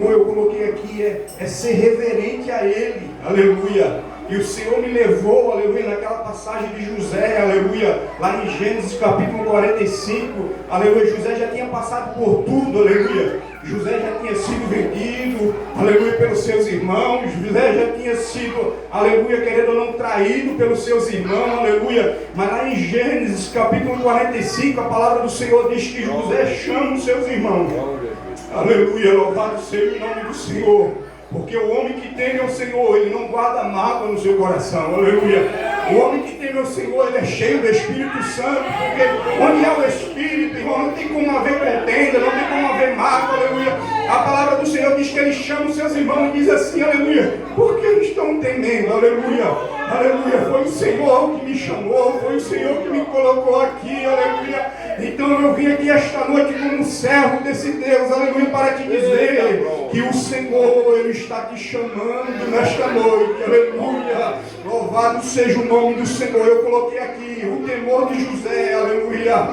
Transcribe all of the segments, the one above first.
Como eu coloquei aqui, é ser reverente a Ele, aleluia. E o Senhor me levou, aleluia, naquela passagem de José, aleluia, lá em Gênesis capítulo 45, aleluia. José já tinha passado por tudo, aleluia. José já tinha sido vendido, aleluia, pelos seus irmãos. José já tinha sido, aleluia, querendo ou não, traído pelos seus irmãos, aleluia. Mas lá em Gênesis capítulo 45, a palavra do Senhor diz que José chama os seus irmãos. Aleluia, louvado seja o nome do Senhor. Porque o homem que teme ao Senhor, ele não guarda mágoa no seu coração. Aleluia. O homem que teme ao Senhor, ele é cheio do Espírito Santo. Porque onde é o Espírito, irmão, não tem como haver contenda, não tem como haver mágoa. Aleluia. A palavra do Senhor diz que ele chama os seus irmãos e diz assim, aleluia. Por que eles estão temendo? Aleluia. Aleluia. Foi o Senhor que me chamou, foi o Senhor que me colocou aqui. Aleluia. Então eu vim aqui esta noite como servo desse Deus, aleluia, para te dizer que o Senhor, Ele está te chamando nesta noite, aleluia. Louvado seja o nome do Senhor. Eu coloquei aqui o temor de José, aleluia,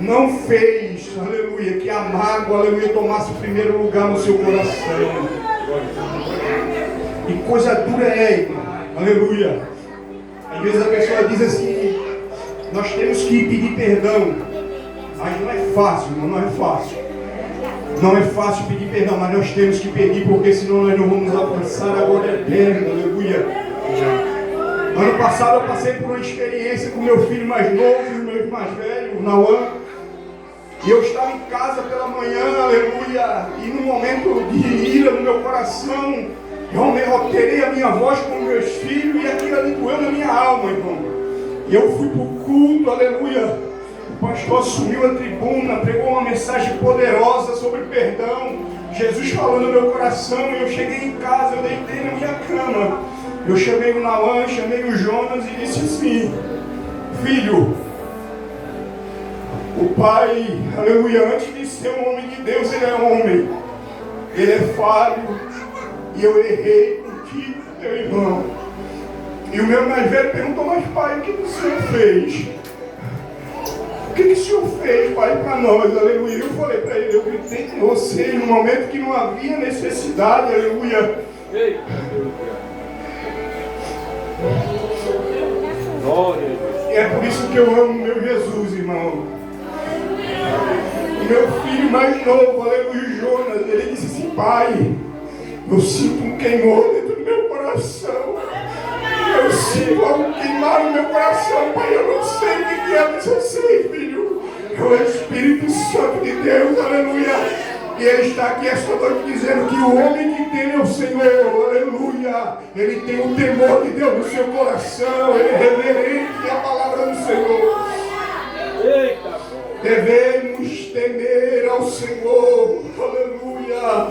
não fez, aleluia, que a mágoa, aleluia, tomasse o primeiro lugar no seu coração. E coisa dura é, irmão, aleluia. Às vezes a pessoa diz assim, nós temos que pedir perdão, mas não é fácil, irmão, não é fácil. Não é fácil pedir perdão, mas nós temos que pedir, porque senão nós não vamos alcançar a glória eterna, aleluia. Ano passado eu passei por uma experiência com meu filho mais novo e o meu mais velho, o Nauan. E eu estava em casa pela manhã, aleluia, e num momento de ira no meu coração, eu alterei a minha voz com meus filhos e aquilo ali doeu na minha alma, irmão. E eu fui para o culto, aleluia. O pastor assumiu a tribuna, pregou uma mensagem poderosa sobre perdão. Jesus falou no meu coração. E eu cheguei em casa, eu deitei na minha cama. Eu chamei o Nauan, chamei o Jonas e disse assim: filho, o pai, aleluia, antes de ser um homem de Deus, ele é homem. Ele é falho. E eu errei contigo, teu irmão. E o meu mais velho perguntou, mas pai, o que o Senhor fez? O que o Senhor fez, pai, para nós, aleluia? Eu falei para ele, eu gritei com vocês no momento que não havia necessidade, aleluia. E é por isso que eu amo meu Jesus, irmão. E meu filho mais novo, aleluia, Jonas, ele disse assim, pai, eu sinto um queimor dentro do meu coração. Eu sinto algo queimar no meu coração, pai. Eu não sei o que é, mas eu sei, filho. É o Espírito Santo de Deus, aleluia. E Ele está aqui esta noite dizendo que o homem que teme ao Senhor, aleluia, ele tem o temor de Deus no seu coração. Ele é reverente à palavra do Senhor. Eita. Devemos temer ao Senhor, aleluia.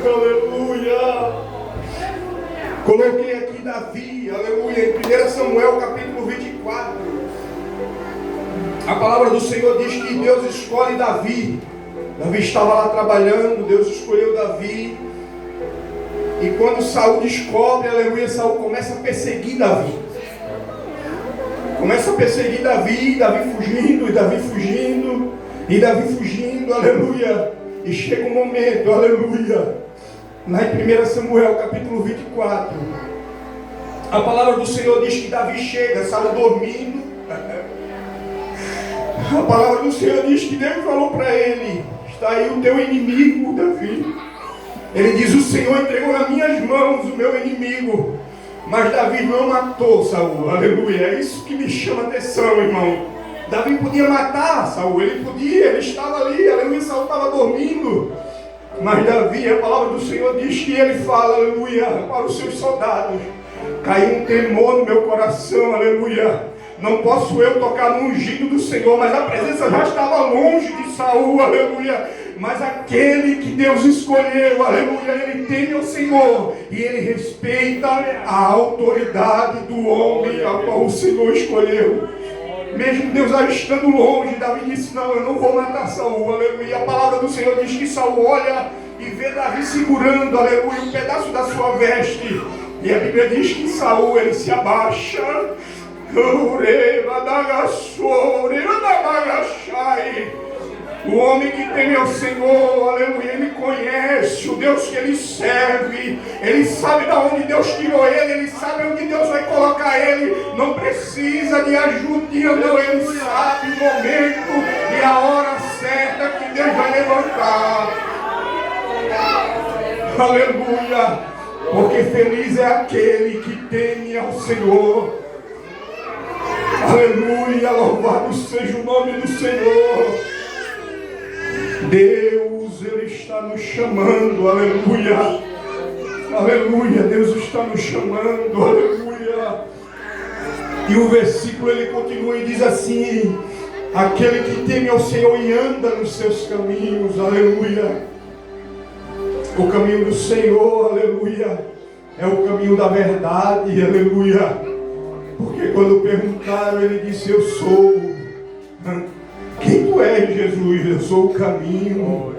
Aleluia. Coloquei aqui Davi, aleluia, em 1 Samuel capítulo 24. A palavra do Senhor diz que Deus escolhe Davi. Davi estava lá trabalhando, Deus escolheu Davi. E quando Saul descobre, aleluia, Saul começa a perseguir Davi. Começa a perseguir Davi, Davi fugindo, e Davi fugindo, e Davi fugindo, aleluia. E chega um momento, aleluia, lá em 1 Samuel capítulo 24, a palavra do Senhor diz que Davi chega, Saul dormindo. A palavra do Senhor diz que Deus falou para ele: está aí o teu inimigo, Davi. Ele diz: o Senhor entregou nas minhas mãos o meu inimigo, mas Davi não matou Saul, aleluia. É isso que me chama a atenção, irmão. Davi podia matar Saul, ele estava ali, aleluia, Saul estava dormindo. Mas Davi, a palavra do Senhor diz que ele fala, aleluia, para os seus soldados: caiu um temor no meu coração, aleluia. Não posso eu tocar no ungido do Senhor, mas a presença já estava longe de Saul, aleluia. Mas aquele que Deus escolheu, aleluia, ele teme ao Senhor e ele respeita a autoridade do homem a qual o Senhor escolheu. Mesmo Deus estando longe, Davi disse: não, eu não vou matar Saul, aleluia. A palavra do Senhor diz que Saul olha e vê Davi segurando, aleluia, um pedaço da sua veste. E a Bíblia diz que Saul, ele se abaixa. O homem que teme ao Senhor, aleluia, ele conhece o Deus que ele serve, ele sabe de onde Deus tirou ele sabe onde Deus vai colocar ele, não precisa de ajudinha, não, ele sabe o momento e a hora certa que Deus vai levantar. Aleluia, porque feliz é aquele que teme ao Senhor. Aleluia, louvado seja o nome do Senhor. Deus, Ele está nos chamando, aleluia. Aleluia, Deus está nos chamando, aleluia. E o versículo ele continua e diz assim: aquele que teme ao Senhor e anda nos seus caminhos, aleluia. O caminho do Senhor, aleluia, é o caminho da verdade, aleluia. Porque quando perguntaram, ele disse: eu sou. Quem tu és, Jesus? Eu sou o caminho,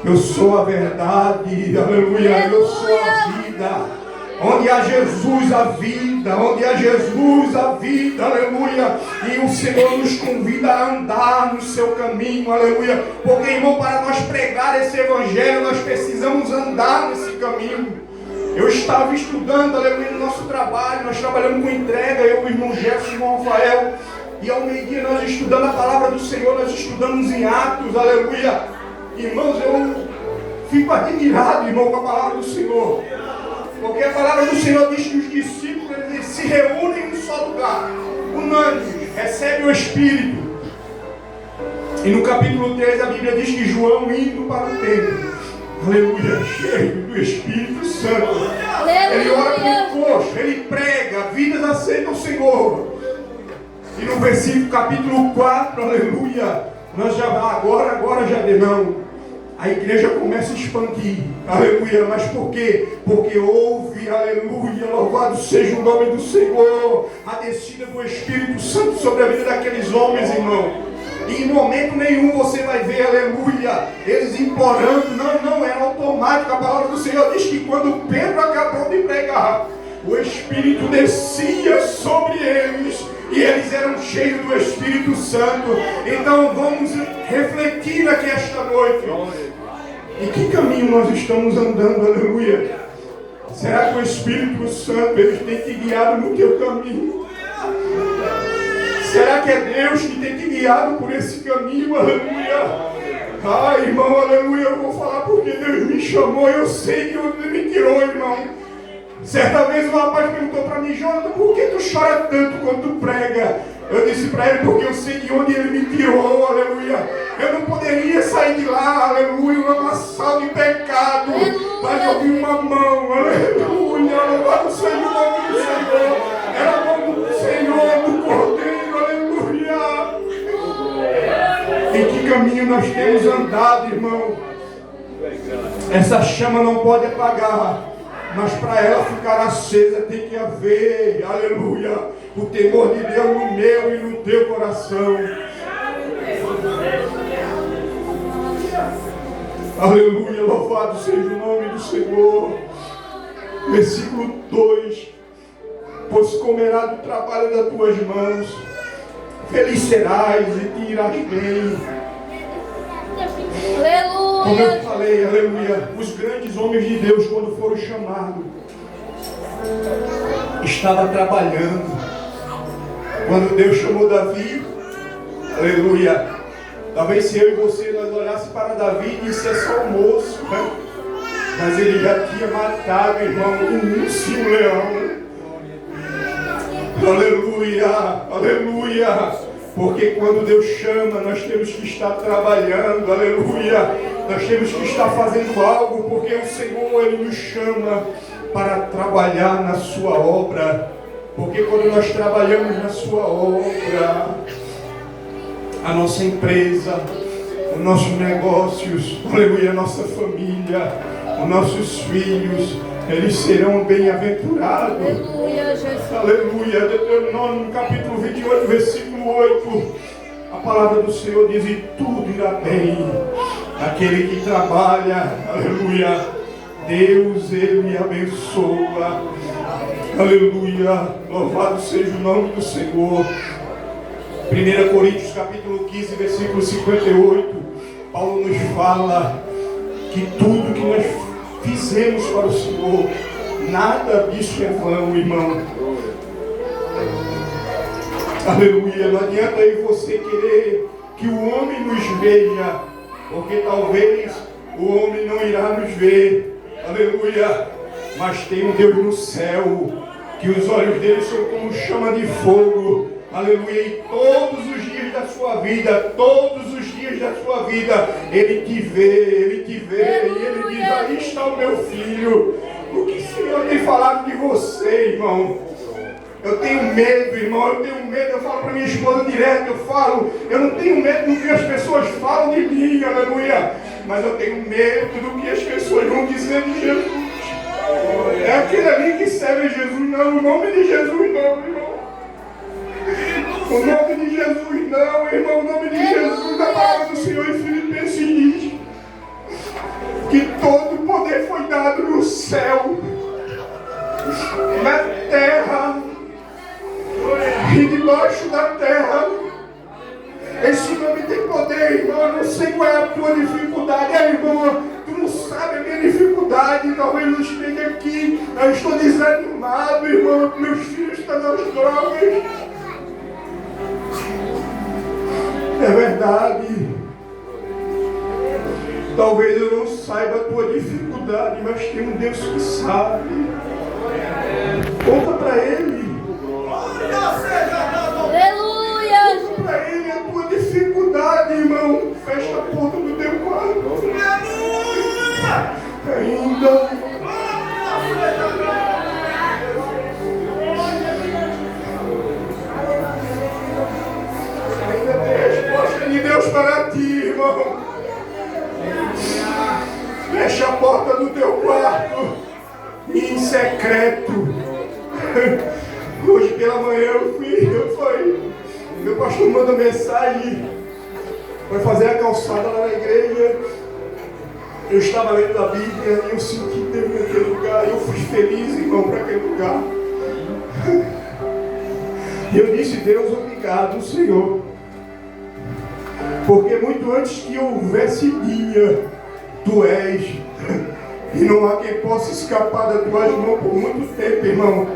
eu sou a verdade, aleluia, eu sou a vida. Onde há Jesus, a vida, onde há Jesus, a vida, aleluia. E o Senhor nos convida a andar no seu caminho, aleluia. Porque, irmão, para nós pregar esse evangelho, nós precisamos andar nesse caminho. Eu estava estudando, aleluia, no nosso trabalho, nós trabalhamos com entrega, eu, o irmão Jefferson, o irmão Rafael. E ao meio-dia nós estudando a palavra do Senhor, nós estudamos em Atos, aleluia. Irmãos, eu fico admirado, irmão, com a palavra do Senhor. Porque a palavra do Senhor diz que os discípulos eles se reúnem em um só lugar, unânimes, recebem o Espírito. E no capítulo 3 a Bíblia diz que João indo para o templo, aleluia, cheio do Espírito Santo. Ele ora pelo coxo, ele prega, vidas aceitam o Senhor. E no versículo capítulo 4, aleluia, nós já agora já não. A igreja começa a expandir, aleluia, mas por quê? Porque houve, aleluia, louvado seja o nome do Senhor, a descida do Espírito Santo sobre a vida daqueles homens, irmão. E em momento nenhum você vai ver, aleluia, eles implorando, não era automático. A palavra do Senhor diz que quando Pedro acabou de pregar, o Espírito descia sobre eles e eles eram cheios do Espírito Santo. Então vamos refletir aqui esta noite. Em que caminho nós estamos andando, aleluia? Será que o Espírito Santo ele tem te guiado no teu caminho? Será que é Deus que tem te guiado por esse caminho, aleluia? Ai, irmão, aleluia, eu vou falar porque Deus me chamou, eu sei que Ele me tirou, irmão. Certa vez um rapaz perguntou para mim: Jonathan, por que tu chora tanto quando tu prega? Eu disse para ele: porque eu sei de onde ele me tirou, aleluia. Eu não poderia sair de lá, aleluia, um lamaçal de pecado, mas eu vi uma mão, aleluia, louvado seja o nome do Senhor. Era a mão do Senhor, do Cordeiro, aleluia. Em que caminho nós temos andado, irmão? Essa chama não pode apagar, mas para ela ficar acesa tem que haver, aleluia, o temor de Deus no meu e no teu coração. Aleluia, louvado seja o nome do Senhor. Versículo 2: pois comerá do trabalho das tuas mãos, feliz serás e te irás bem. Aleluia. Como eu falei, aleluia, os grandes homens de Deus, quando foram chamados, estavam trabalhando. Quando Deus chamou Davi, aleluia, talvez se eu e você nós olhássemos para Davi e dissesse só o moço, né? Mas ele já tinha matado, irmão, um urso e um leão. Aleluia, aleluia. Porque quando Deus chama, nós temos que estar trabalhando, aleluia. Nós temos que estar fazendo algo, porque o Senhor, Ele nos chama para trabalhar na sua obra. Porque quando nós trabalhamos na sua obra, a nossa empresa, os nossos negócios, aleluia, a nossa família, os nossos filhos, eles serão bem-aventurados. Aleluia, Jesus. Aleluia. Deuteronômio, capítulo 28, versículo 8. A palavra do Senhor diz: e tudo irá bem. Aquele que trabalha, aleluia, Deus, Ele abençoa. Aleluia. Louvado seja o nome do Senhor. 1 Coríntios, capítulo 15, versículo 58. Paulo nos fala que tudo que nós fizemos para o Senhor, nada disso é vão, irmão. Aleluia. Não adianta aí você querer que o homem nos veja, porque talvez o homem não irá nos ver. Aleluia. Mas tem um Deus no céu, que os olhos dele são como chama de fogo. Aleluia. E todos os dias da sua vida, todos os dias da sua vida, Ele te vê, e Ele diz: aí está o meu filho. O que o Senhor tem falado de você, irmão? Eu tenho medo, irmão, eu tenho medo. Eu falo para minha esposa direto, eu não tenho medo do que as pessoas falam de mim, aleluia. Mas eu tenho medo do que as pessoas vão dizer de Jesus. É aquele ali que serve a Jesus, não, o nome de Jesus não, irmão. O nome de Jesus não, irmão, o nome de Jesus, a palavra do Senhor em Filipenses diz que todo o poder foi dado no céu, na terra e debaixo da terra. Esse nome tem poder, irmão. Eu não sei qual é a tua dificuldade, irmão. Tu não sabe a minha dificuldade. Talvez eu esteja aqui, eu estou desanimado, irmão. Meus filhos estão nas drogas. É verdade. Talvez eu não saiba a tua dificuldade, mas tem um Deus que sabe. Conta para Ele. Aleluia! Conta para Ele a tua dificuldade, irmão. Fecha a porta do teu quarto. Ainda. Ainda tem resposta de Deus para ti, irmão. Fecha a porta do teu quarto em secreto. Hoje pela manhã eu fui. Meu pastor manda mensagem. Vai fazer a calçada lá na igreja. Eu estava lendo a Bíblia e eu senti Deus naquele lugar. Eu fui feliz, irmão, para aquele lugar. E eu disse: Deus, obrigado, Senhor. Porque muito antes que houvesse dia, Tu és. E não há quem possa escapar das Tuas mãos por muito tempo, irmão.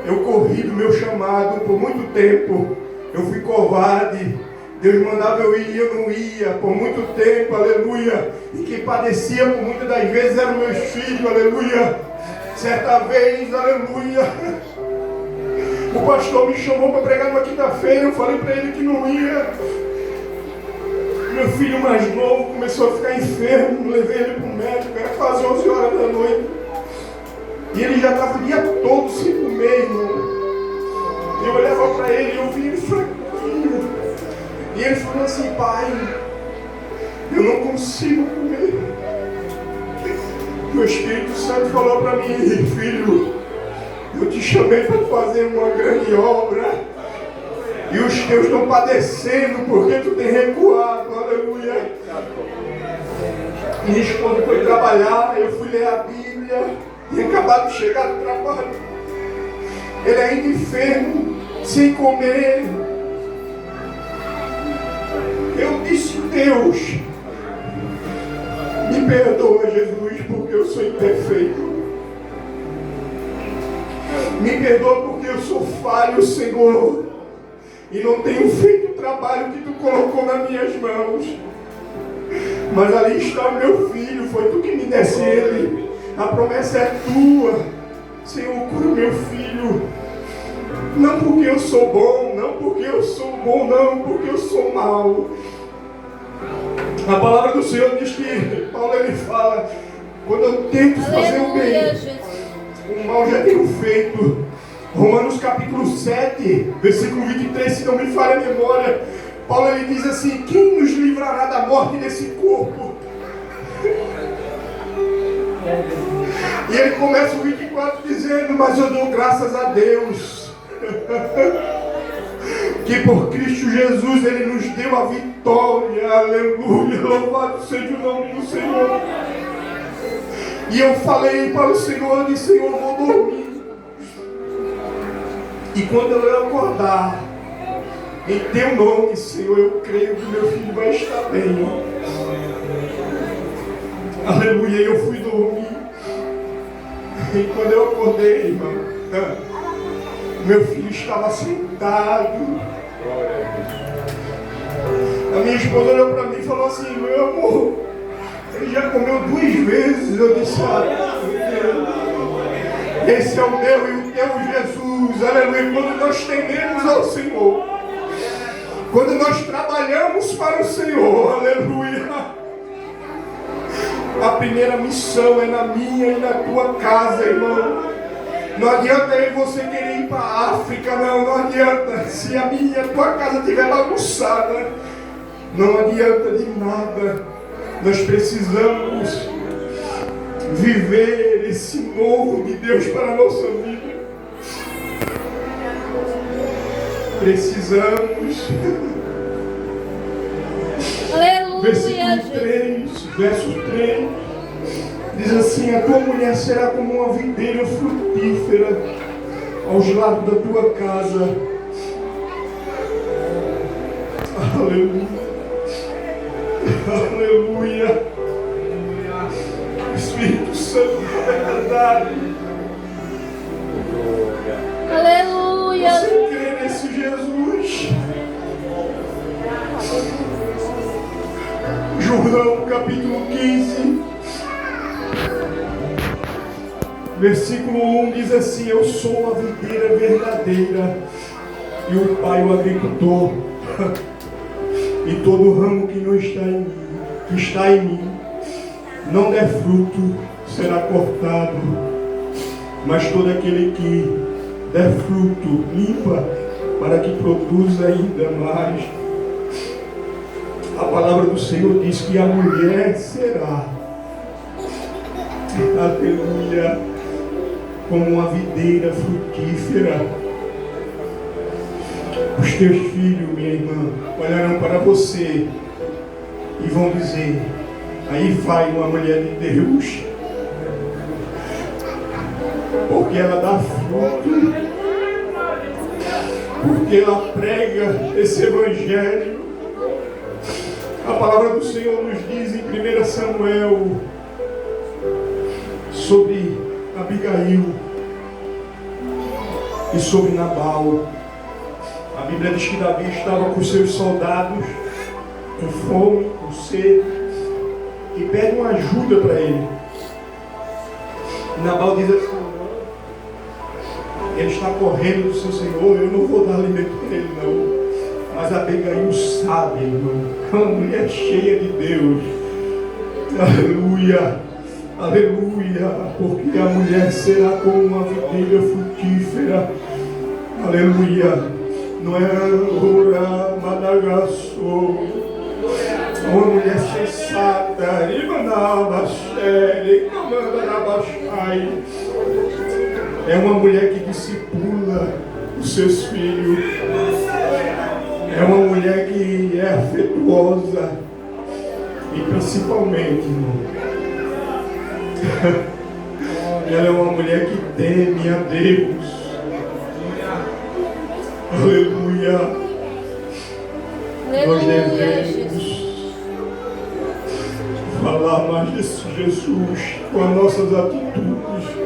Eu corri do meu chamado por muito tempo. Eu fui covarde. Deus mandava eu ir e eu não ia por muito tempo, aleluia. E quem padecia por muitas das vezes eram meus filhos, aleluia. Certa vez, aleluia, o pastor me chamou para pregar numa quinta-feira. Eu falei para ele que não ia. Meu filho mais novo começou a ficar enfermo. Levei ele para o médico, era quase 11 horas da noite. E ele já estava o dia todo sem comer, irmão. Eu olhava para ele e eu vi ele fraquinho. E ele falou assim: pai, eu não consigo comer. O Espírito Santo falou para mim: filho, eu te chamei para fazer uma grande obra. E os teus estão padecendo porque tu tem recuado, aleluia. Minha esposa foi trabalhar, eu fui ler a Bíblia. E acabado de chegar do trabalho. Ele ainda enfermo, sem comer. Eu disse: Deus, me perdoa, Jesus, porque eu sou imperfeito. Me perdoa porque eu sou falho, Senhor. E não tenho feito o trabalho que Tu colocou nas minhas mãos. Mas ali está o meu filho, foi Tu que me desse ele. A promessa é Tua. Senhor, cura o meu filho. Não porque eu sou bom, não porque eu sou bom, não porque eu sou mau. A palavra do Senhor diz que Paulo ele fala: quando eu tento fazer o bem, o mal já tenho feito. Romanos capítulo 7, versículo 23, se não me falha a memória, Paulo ele diz assim: quem nos livrará da morte desse corpo? E ele começa o 24 dizendo: mas eu dou graças a Deus que por Cristo Jesus Ele nos deu a vitória, aleluia, louvado seja o nome do Senhor. E eu falei para o Senhor, disse: Senhor, eu vou dormir. E quando eu acordar, em Teu nome, Senhor, eu creio que meu filho vai estar bem. Aleluia, eu fui dormir. E quando eu acordei, irmão, meu filho estava sentado. A minha esposa olhou para mim e falou assim: meu amor, ele já comeu 2 vezes. Eu disse: esse é o meu e o teu Jesus. Aleluia. Quando nós tememos ao Senhor, quando nós trabalhamos para o Senhor, aleluia, a primeira missão é na minha e na tua casa, irmão. Não adianta eu e você querer ir para a África, não adianta. Se a minha e a tua casa estiver bagunçada, não adianta de nada. Nós precisamos viver esse novo de Deus para a nossa vida. Precisamos. Aleluia, Versículo 3, verso 3, diz assim: a tua mulher será como uma videira frutífera aos lados da tua casa. Aleluia. Aleluia. Espírito Santo da verdade. aleluia. Você crê nesse Jesus? João capítulo 15, versículo 1 diz assim: eu sou a videira verdadeira e o Pai o agricultor. E todo ramo que não está em mim, que está em mim, não der fruto, será cortado. Mas todo aquele que der fruto, limpa, para que produza ainda mais. A palavra do Senhor diz que a mulher será, aleluia, como uma videira frutífera. Os teus filhos, minha irmã, olharão para você e vão dizer: aí vai uma mulher de Deus, porque ela dá fruto, porque ela prega esse evangelho. A palavra do Senhor nos diz em 1 Samuel sobre Abigail e sobre Nabal. A Bíblia diz que Davi estava com seus soldados com fome, com sede, e pede uma ajuda para ele. Nabal diz assim: ele está correndo do seu Senhor, eu não vou dar alimento para ele não. Mas Abigail sabe, irmão, é uma mulher cheia de Deus. Aleluia, aleluia, porque a mulher será como uma videira frutífera. Aleluia, não é ora madagaço, uma mulher sensata, e mandava série, comanda na baixai. É uma mulher que discipula os seus filhos. É uma mulher que é afetuosa. E principalmente, irmão, ela é uma mulher que teme a Deus. Aleluia. Nós devemos falar mais desse Jesus com as nossas atitudes.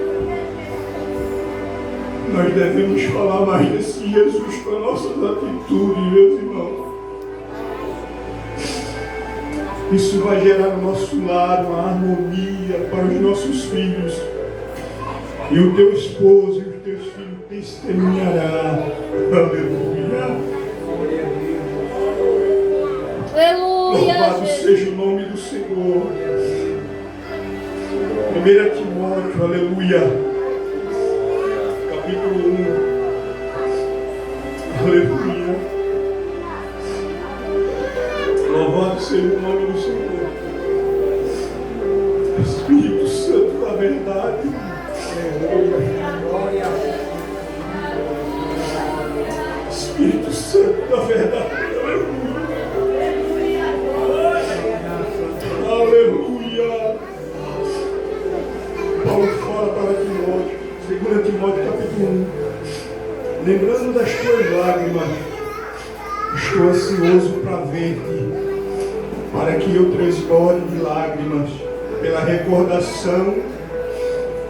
Nós devemos falar mais desse Jesus com as nossas atitudes, meus irmãos. Isso vai gerar no nosso lar uma harmonia para os nossos filhos. E o teu esposo e os teus filhos testemunharão. Aleluia. Aleluia. Louvado seja o nome do Senhor. 1 Timóteo, aleluia. Capítulo 1. Aleluia. Louvado seja o nome do Senhor. Espírito Santo da verdade. Espírito Santo da verdade. Aleluia. Aleluia. Paulo fala para Timóteo, 2 Timóteo capítulo 1. Lembrando das tuas lágrimas, estou ansioso para ver-te, para que eu transborde de lágrimas pela recordação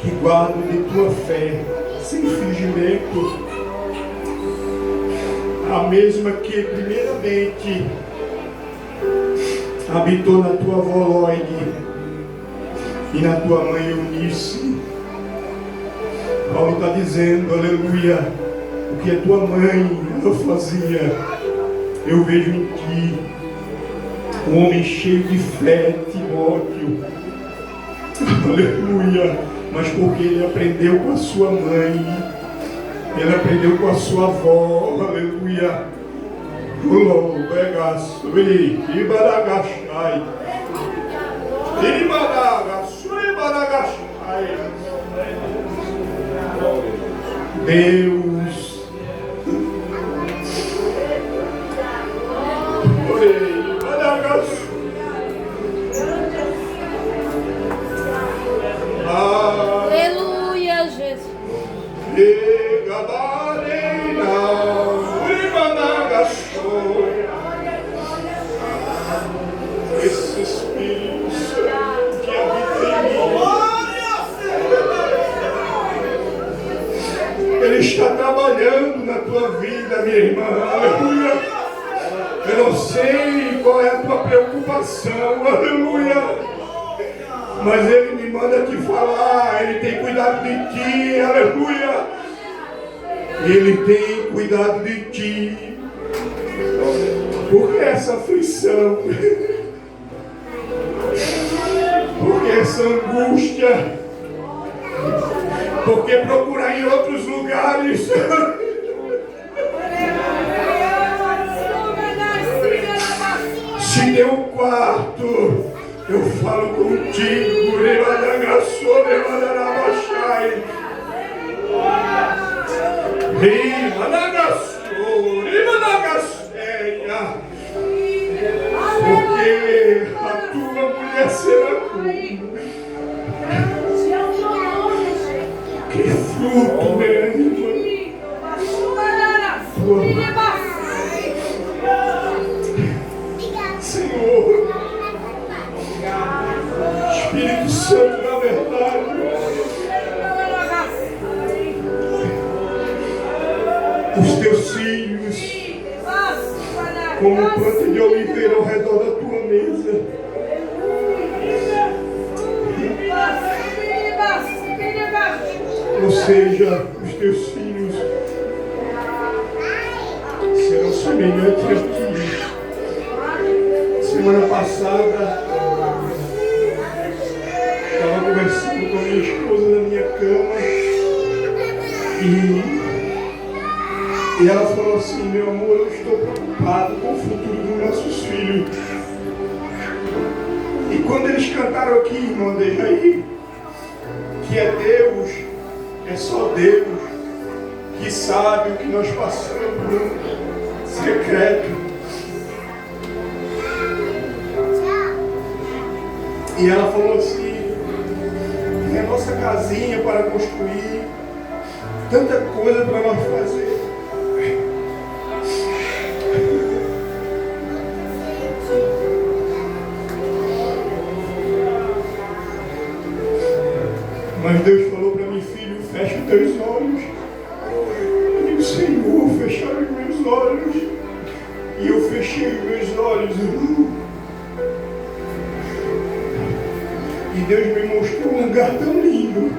que guardo de tua fé, sem fingimento, a mesma que primeiramente habitou na tua avó Lloyd e na tua mãe Eunice. Paulo está dizendo, aleluia, o que a tua mãe ela fazia, eu vejo em ti, um homem cheio de fé, Timóteo, aleluia, mas porque ele aprendeu com a sua mãe, ele aprendeu com a sua avó, aleluia, Deus, Aleluia, Jesus. esse Espírito Santo que habita em mim, Ele está trabalhando na tua vida, minha irmã, aleluia. Eu não sei qual é a tua preocupação, aleluia, mas Ele me manda te falar, Ele tem cuidado de ti, aleluia. Ele tem cuidado de ti. Por que essa aflição? Por que essa angústia? Por que procurar em outros lugares? Se deu um quarto, eu falo contigo. Porque a tua mulher será como? Que fruto, minha irmã. Senhor, Espírito Santo, na verdade, os teus filhos, como planta de oliveira ao redor da tua mesa, ou seja, os teus filhos serão semelhantes a ti. Semana passada, estava conversando com a minha esposa na minha cama e ela falou assim: meu amor, eu estou preocupado com o futuro dos nossos filhos. E quando eles cantaram aqui, irmã Dejaí, que é Deus, é só Deus que sabe o que nós passamos no secreto. E ela falou assim: é a nossa casinha para construir, tanta coisa para nós fazer. Mas Deus falou para mim: filho, fecha os teus olhos. Eu digo: Senhor, fecharam os meus olhos. E eu fechei os meus olhos, irmão. E Deus me mostrou um lugar tão lindo.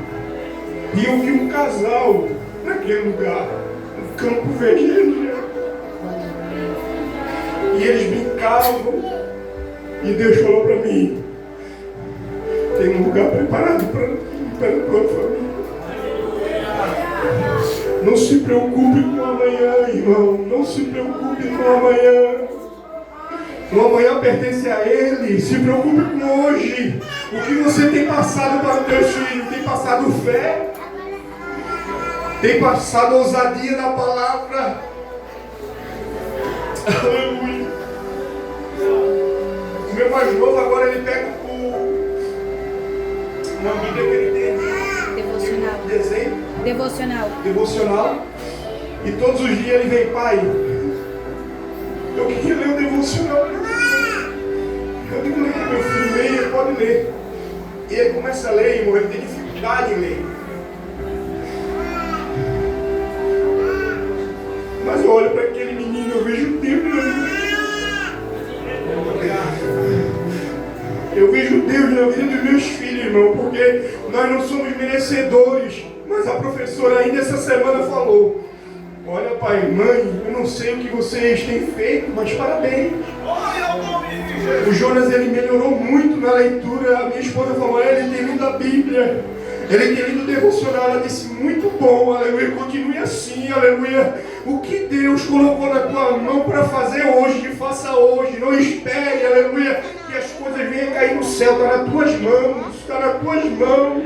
E eu vi um casal naquele lugar, um campo verdinho. E eles brincavam. E Deus falou para mim: tem um lugar preparado para a tua família. Não se preocupe com o amanhã, irmão. Não se preocupe com o amanhã. O amanhã pertence a Ele. Se preocupe com hoje. O que você tem passado para os teus filhos? Tem passado fé? Tem passado ousadia na palavra? Aleluia. O meu mais novo agora, ele pega uma Bíblia que ele tem Devocional. Desenho. Devocional. E todos os dias ele vem: pai, eu queria ler o devocional. Eu digo: leia, meu filho, leia, pode ler. E ele começa a ler, irmão, ele tem dificuldade em ler. Mas eu olho para aquele menino, eu vejo Deus na vida. Eu vejo Deus na vida dos meus filhos, irmão, porque nós não somos merecedores. Mas a professora ainda essa semana falou: olha, pai, mãe, eu não sei o que vocês têm feito, mas parabéns. O Jonas, ele melhorou muito na leitura. A minha esposa falou: ele tem lido a Bíblia, ele tem lido o devocional. Ela disse: muito bom, aleluia, continue assim, aleluia. O que Deus colocou na tua mão para fazer hoje, faça hoje. Não espere, aleluia, que as coisas venham cair no céu. Está nas tuas mãos, está nas tuas mãos.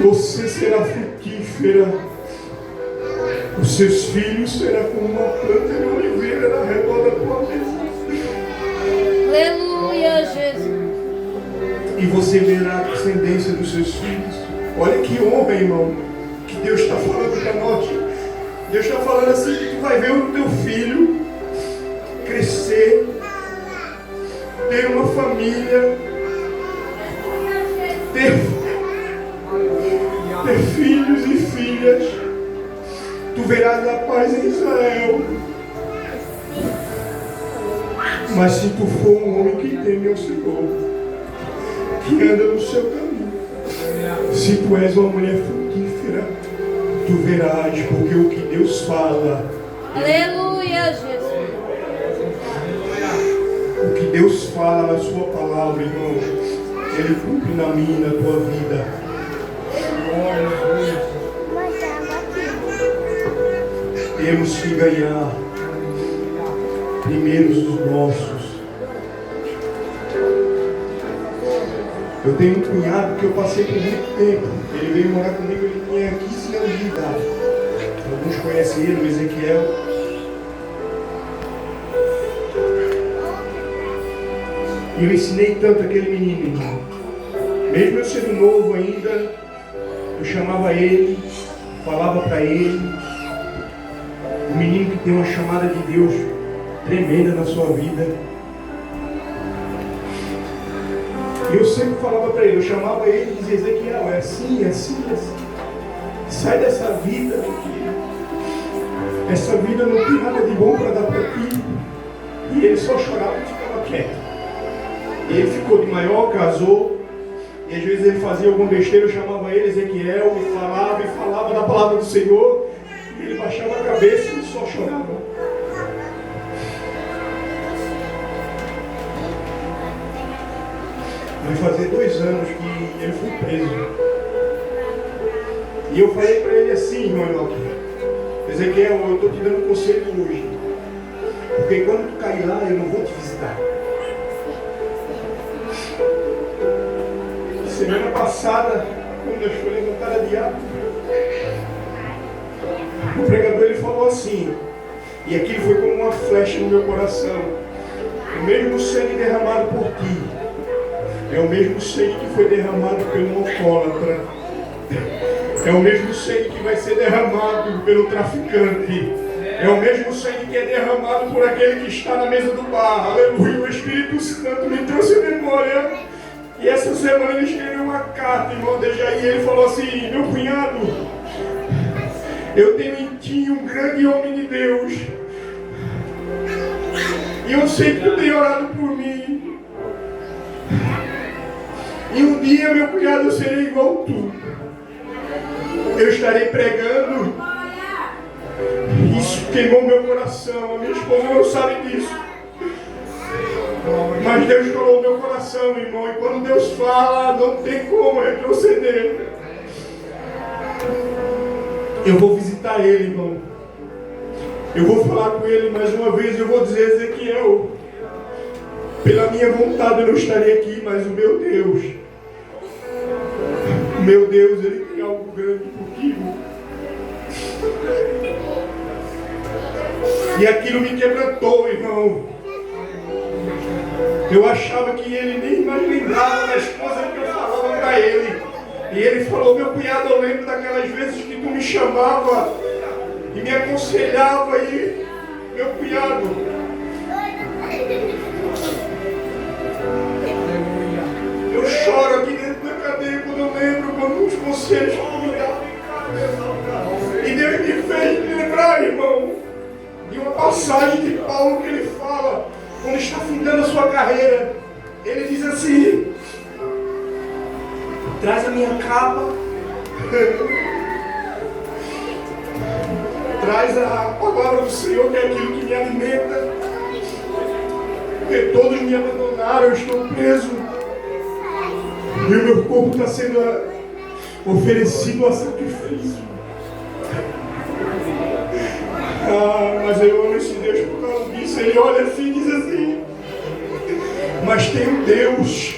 Você será frutífera. Os seus filhos serão como uma planta de oliveira na redor da tua mesa. Aleluia, Jesus. E você verá a descendência dos seus filhos. Olha que honra, irmão, que Deus está falando para nós. Deus está falando assim, que tu vai ver o teu filho crescer, ter uma família, ter filhos e filhas. Tu verás a paz em Israel. Mas se tu for um homem que teme ao Senhor, que anda no seu caminho, se tu és uma mulher frutífera, tu verás, porque o que Deus fala, Aleluia, Jesus. O que Deus fala na sua palavra, irmão, Ele cumpre na minha e na tua vida. Temos que ganhar primeiro os nossos. Eu tenho um cunhado que eu passei por muito tempo. Ele veio morar comigo, ele tinha 15 anos de idade. Alguns conhecem ele, o Ezequiel. E eu ensinei tanto aquele menino, irmão. Mesmo eu sendo novo ainda, eu chamava ele, falava para ele. Um menino que tem uma chamada de Deus tremenda na sua vida. E eu sempre falava para ele, eu chamava ele e dizia: Ezequiel, é assim, é assim, é assim. Sai dessa vida, filho. Essa vida não tem nada de bom para dar para ti. E ele só chorava e ficava quieto. E ele ficou de maior, casou. E às vezes ele fazia alguma besteira, eu chamava ele, Ezequiel, e falava da palavra do Senhor. E ele baixava a cabeça e só chorava. Vai fazer 2 anos que ele foi preso. E eu falei para ele assim, irmão Enoque: Ezequiel, eu estou te dando um conselho hoje. Porque quando tu cair lá, eu não vou te visitar. Semana passada, quando nós fomos levantar a diabo, o pregador ele falou assim, e aquilo foi como uma flecha no meu coração: o mesmo sangue derramado por ti é o mesmo sangue que foi derramado pelo alcoólatra, é o mesmo sangue que vai ser derramado pelo traficante, é o mesmo sangue que é derramado por aquele que está na mesa do bar. Aleluia. O Espírito Santo me trouxe a memória. E essa semana ele escreveu uma carta, irmão Dejaí, e ele falou assim: meu cunhado, eu tenho em ti um grande homem de Deus. E eu sei que tu tem orado por mim. E um dia, meu cunhado, eu serei igual tu. Eu estarei pregando. Isso queimou meu coração. A minha esposa não sabe disso. Mas Deus colou meu coração, irmão. E quando Deus fala, não tem como retroceder. Eu vou visitar ele, irmão. Eu vou falar com ele mais uma vez. Eu vou dizer: Ezequiel, pela minha vontade eu não estaria aqui, mas o meu Deus, ele tem algo grande contigo. E aquilo me quebrantou, irmão. Eu achava que ele nem mais lembrava das coisas que eu falava para ele. E ele falou: meu cunhado, eu lembro daquelas vezes que tu me chamava e me aconselhava aí, meu cunhado. se eles cuidarem. E Deus me fez me lembrar, irmão, de uma passagem de Paulo que ele fala, quando está findando a sua carreira. Ele diz assim: traz a minha capa, traz a palavra do Senhor, que é aquilo que me alimenta, porque todos me abandonaram, eu estou preso, e o meu corpo está sendo oferecido a sacrifício. Mas eu amo esse Deus por causa disso. Ele olha assim e diz assim: mas tem um Deus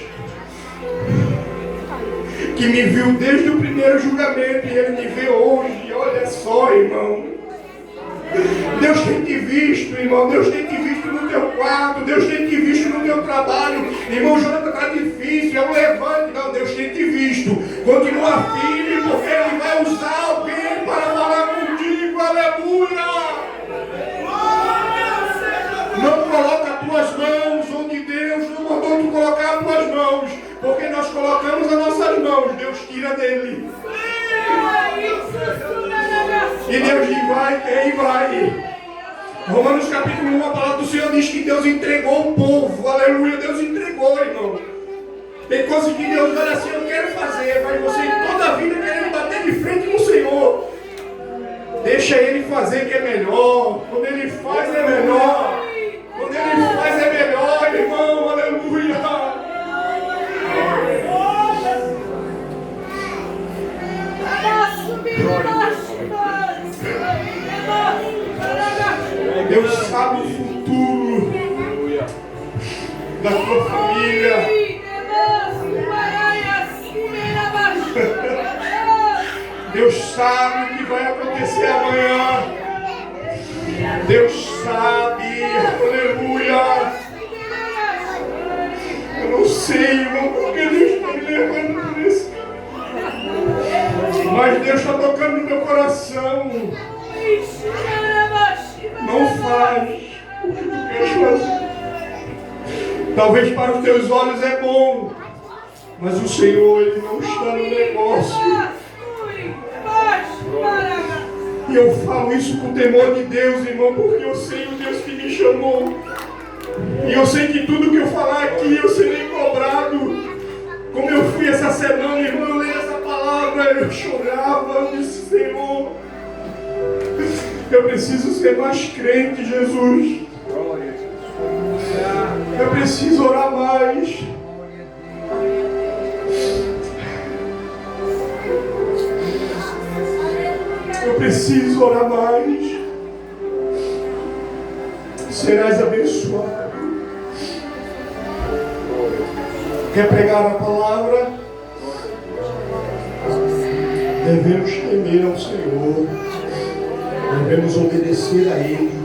que me viu desde o primeiro julgamento, e Ele me vê hoje. Olha só, irmão, Deus tem te visto, irmão. Deus tem te visto no teu quarto, Deus tem te visto no teu trabalho. Irmão, Jonathan, está difícil, é um levante. Não, Deus tem te visto. Continua firme, porque Ele vai usar alguém para falar contigo. Aleluia! Não coloca as tuas mãos onde Deus não mandou tu colocar as tuas mãos, porque nós colocamos as nossas mãos, Deus tira dele. E Deus diz: vai, quem vai? Romanos capítulo 1, a palavra do Senhor diz que Deus entregou o povo. Aleluia, Deus entregou, irmão. Tem coisas que Deus olha assim: eu quero fazer, mas você toda a vida querendo bater de frente com o Senhor. Deixa Ele fazer, que é melhor. Quando Ele faz é melhor. Quando Ele faz é melhor, irmão. Aleluia. Deus sabe o futuro da tua família. Deus sabe o que vai acontecer amanhã. Deus sabe. Aleluia. Eu não sei, irmão, porque Deus está me levando por isso. Mas Deus está tocando no meu coração. Não faz o que tu queres fazer. Talvez para os teus olhos é bom, mas o Senhor, Ele não está no negócio. E eu falo isso com temor de Deus, irmão, porque eu sei o Deus que me chamou. E eu sei que tudo que eu falar aqui eu serei cobrado. Como eu fui essa semana, irmão, eu li essa palavra, eu chorava, eu disse: Senhor, eu preciso ser mais crente, Jesus. Eu preciso orar mais. Eu preciso orar mais. Serás abençoado. Quer pregar a palavra? Devemos temer ao Senhor. Devemos obedecer a Ele.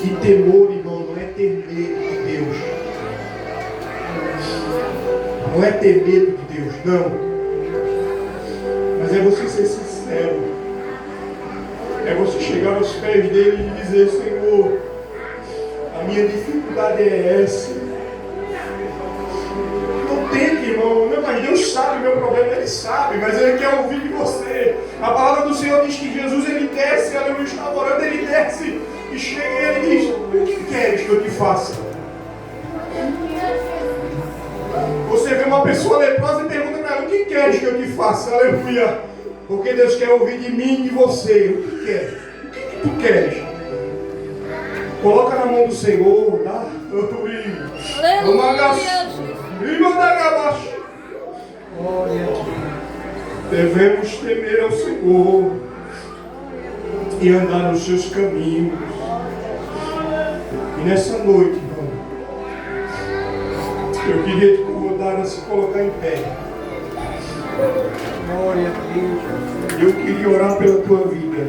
E temor, irmão, não é ter medo de Deus. Não é ter medo de Deus, não. Mas é você ser sincero. É você chegar aos pés dele e dizer: Senhor, a minha dificuldade é essa. Não tente, irmão. Não, mas Deus sabe o meu problema, Ele sabe, mas Ele quer ouvir de você. A palavra do Senhor diz que Jesus, Ele desce, aleluia, está orando, Ele desce e chega e Ele diz: o que queres que eu te faça? Você vê uma pessoa leprosa e pergunta para ela: o que queres que eu te faça? Aleluia. Porque Deus quer ouvir de mim e de você. O que queres? O que tu queres? Coloca na mão do Senhor, tá? Devemos temer ao Senhor e andar nos seus caminhos. E nessa noite, irmão, eu queria te convidar a se colocar em pé. Eu queria orar pela tua vida.